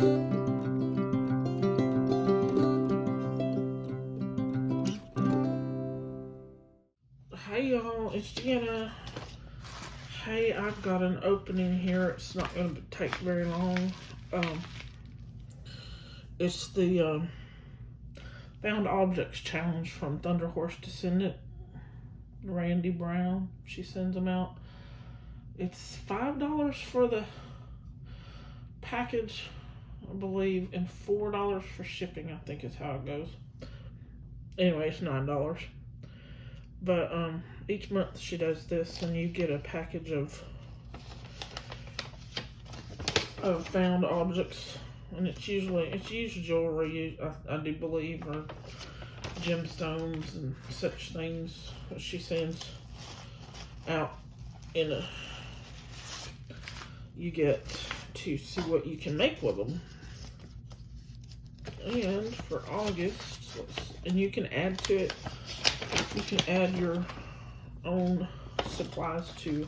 Hey y'all, it's Deanna. Hey, I've got an opening here. It's not going to take very long. It's the Found Objects Challenge from Thunderhorse Descendant. Randee Brown, she sends them out. It's $5 for the package, I believe, and $4 for shipping, I think is how it goes. Anyway, it's $9. But each month she does this, and you get a package of found objects, and it's used jewelry, I do believe, or gemstones and such things that she sends out in a. You get to see what you can make with them. And for August, and you can add to it. You can add your own supplies to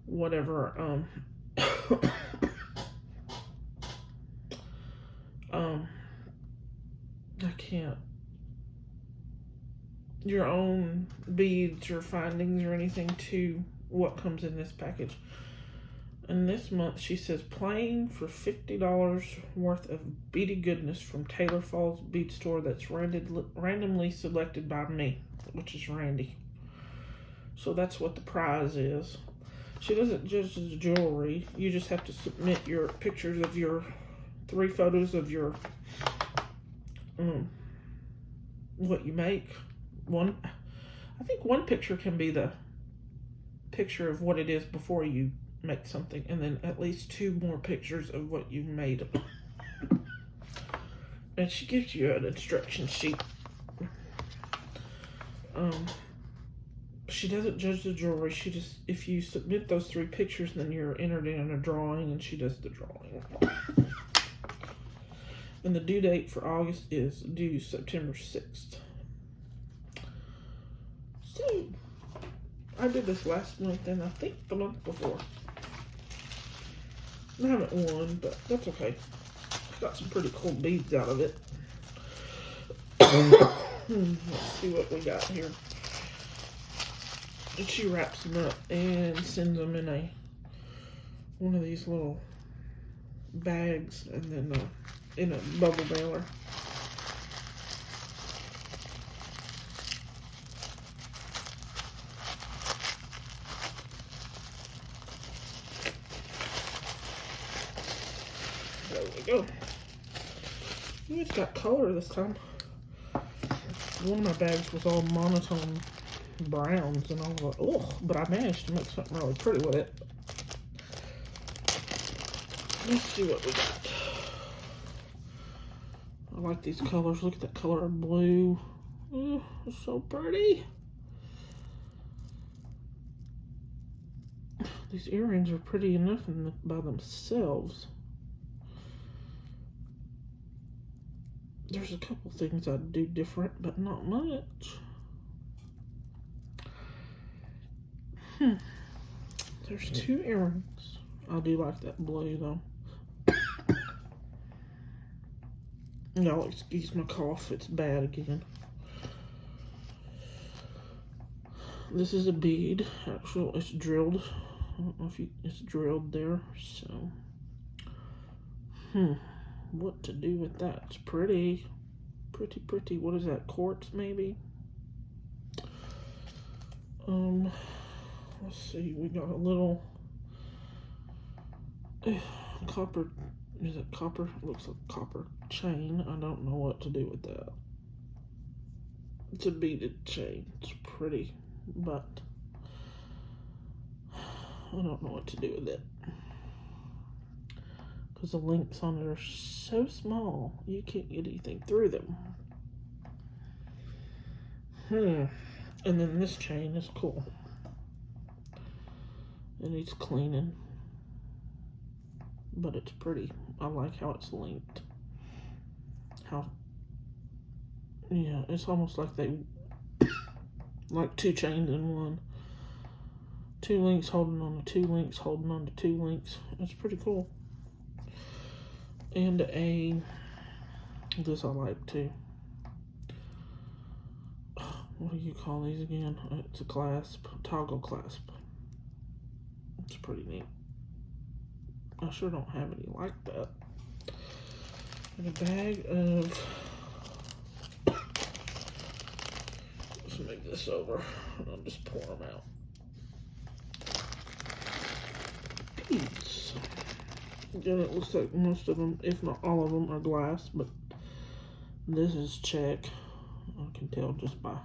whatever your own beads or findings or anything to what comes in this package. And this month she says plain for $50 worth of beady goodness from Taylor Falls Bead Store that's randomly selected by me, which is Randee. So that's what the prize is. She doesn't judge the jewelry. You just have to submit your pictures of your 3 photos of your what you make. I think one picture can be the picture of what it is before you make something, and then at least 2 more pictures of what you've made. And she gives you an instruction sheet. She doesn't judge the jewelry. She just, if you submit those 3 pictures, then you're entered in a drawing, and she does the drawing. And the due date for August is due September 6th. So, I did this last month, and I think the month before. I haven't won, but that's okay. Got some pretty cool beads out of it. Let's see what we got here. And she wraps them up and sends them in one of these little bags, and then in a bubble mailer. There we go. It's got color this time. One of my bags was all monotone browns, and I was like, oh, but I managed to make something really pretty with it. Let's see what we got. I like these colors. Look at that color of blue. Oh, it's so pretty. These earrings are pretty enough by themselves. There's a couple things I'd do different, but not much. There's 2 earrings. I do like that blue though. Y'all excuse my cough, it's bad again. This is a bead. Actually, it's drilled. I don't know if it's drilled there, so. What to do with that? It's pretty. Pretty, pretty. What is that? Quartz, maybe? Let's see. We got a little copper. Is it copper? It looks like copper chain. I don't know what to do with that. It's a beaded chain. It's pretty, but I don't know what to do with it. Because the links on it are so small, you can't get anything through them. And then this chain is cool. It needs cleaning, but it's pretty. I like how it's linked. Yeah, it's almost like they, like 2 chains in one. 2 links holding on to 2 links, holding on to 2 links. It's pretty cool. And this I like too. What do you call these again? It's a clasp, toggle clasp. It's pretty neat. I sure don't have any like that. And a bag of, let's make this over and I'll just pour them out. Beads. Again, it looks like most of them, if not all of them, are glass, but this is check. I can tell just by,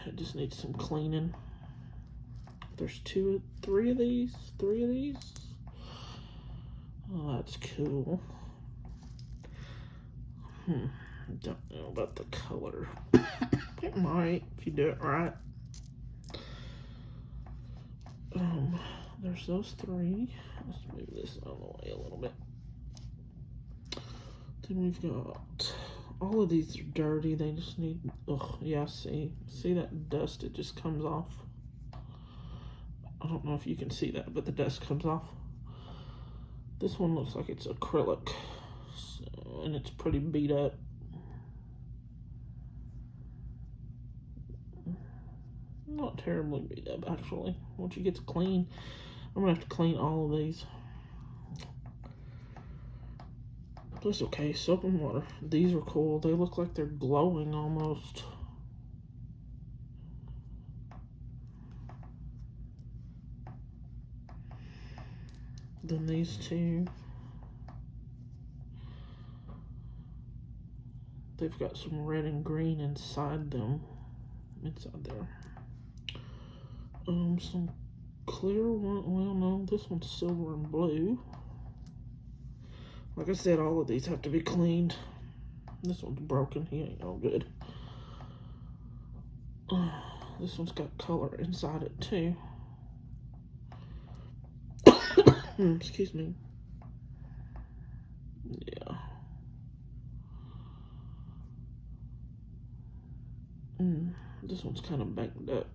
it just needs some cleaning. There's three of these. Oh, that's cool. Don't know about the color. It might, if you do it right. There's those three. Let's move this out of the way a little bit. Then we've got, all of these are dirty. They just need, oh yeah, see that dust, it just comes off. I don't know if you can see that, but the dust comes off. This one looks like it's acrylic, so, and it's pretty beat up. Not terribly beat up, actually. Once it gets clean, I'm gonna have to clean all of these. But it's okay, soap and water. These are cool. They look like they're glowing almost. Then these two, they've got some red and green inside them, inside there. Some clear one, well no, this one's silver and blue. Like I said, all of these have to be cleaned. This one's broken, he ain't no good. This one's got color inside it too. Excuse me. Yeah. This one's kind of banged up.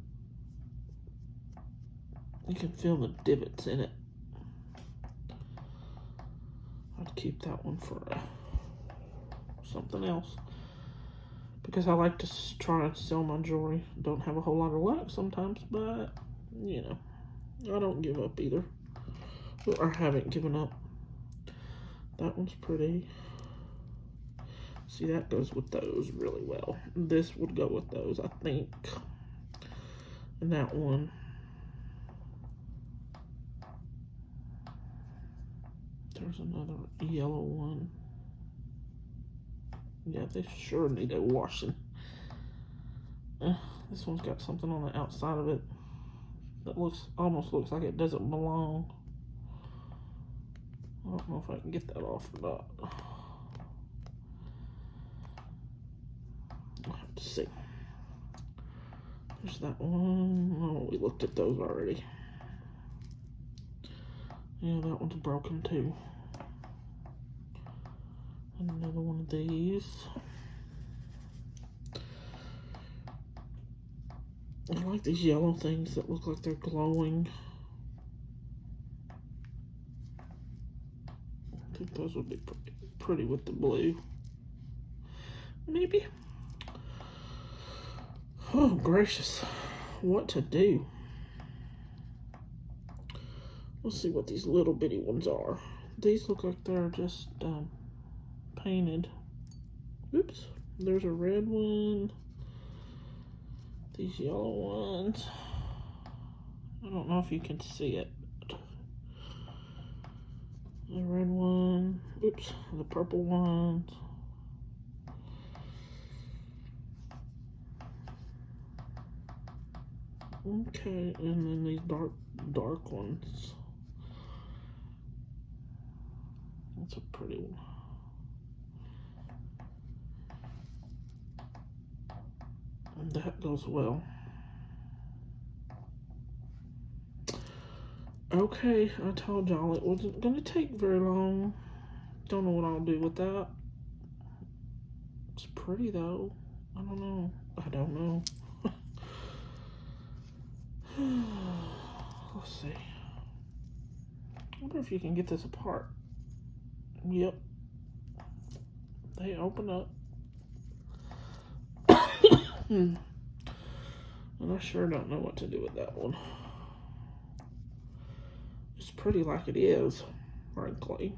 You can feel the divots in it. I'd keep that one for something else. Because I like to try and sell my jewelry. Don't have a whole lot of luck sometimes, but, you know, I don't give up either. Or I haven't given up. That one's pretty. See, that goes with those really well. This would go with those, I think. And that one. There's another yellow one. Yeah, they sure need a washing. This one's got something on the outside of it that almost looks like it doesn't belong. I don't know if I can get that off or not. I'll have to see. There's that one. Oh, we looked at those already. Yeah, that one's broken too. And another one of these. I like these yellow things that look like they're glowing. I think those would be pretty with the blue. Maybe. Oh, gracious. What to do? Let's see what these little bitty ones are. These look like they're just painted. Oops. There's a red one. These yellow ones. I don't know if you can see it. The red one. Oops. The purple ones. Okay, and then these dark ones. That's a pretty one. And that goes well. Okay, I told y'all it wasn't gonna take very long. Don't know what I'll do with that. It's pretty though. I don't know. Let's see. I wonder if you can get this apart. Yep. They open up. And I sure don't know what to do with that one. It's pretty like it is, frankly.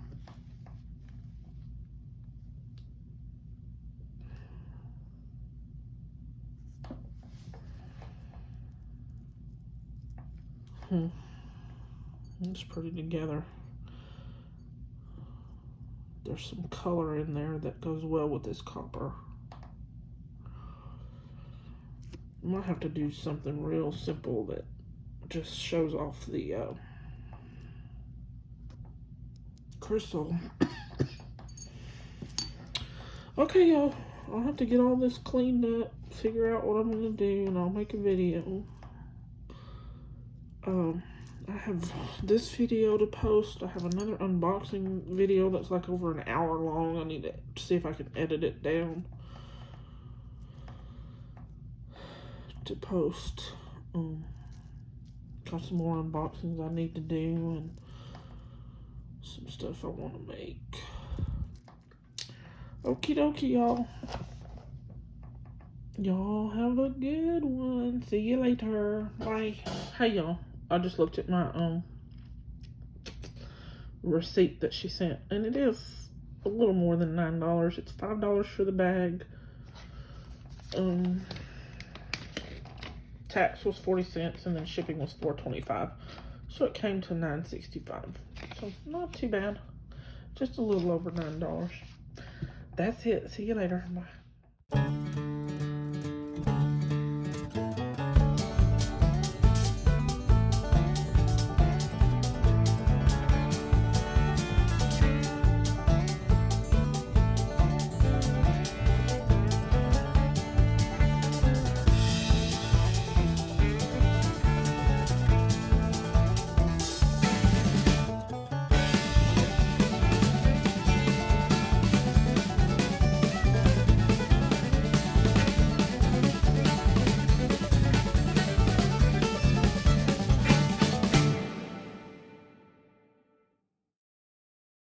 It's pretty together. There's some color in there that goes well with this copper. I might have to do something real simple that just shows off the crystal. Okay, y'all. I'll have to get all this cleaned up, figure out what I'm going to do, and I'll make a video. I have this video to post. I have another unboxing video that's like over an hour long. I need to see if I can edit it down to post. Got some more unboxings I need to do and some stuff I want to make. Okie dokie, y'all. Y'all have a good one. See you later. Bye. Hey, y'all. I just looked at my receipt that she sent, and it is a little more than $9. It's $5 for the bag. Tax was 40 cents, and then shipping was $4.25. So it came to $9.65. So not too bad. Just a little over $9. That's it. See you later. Bye.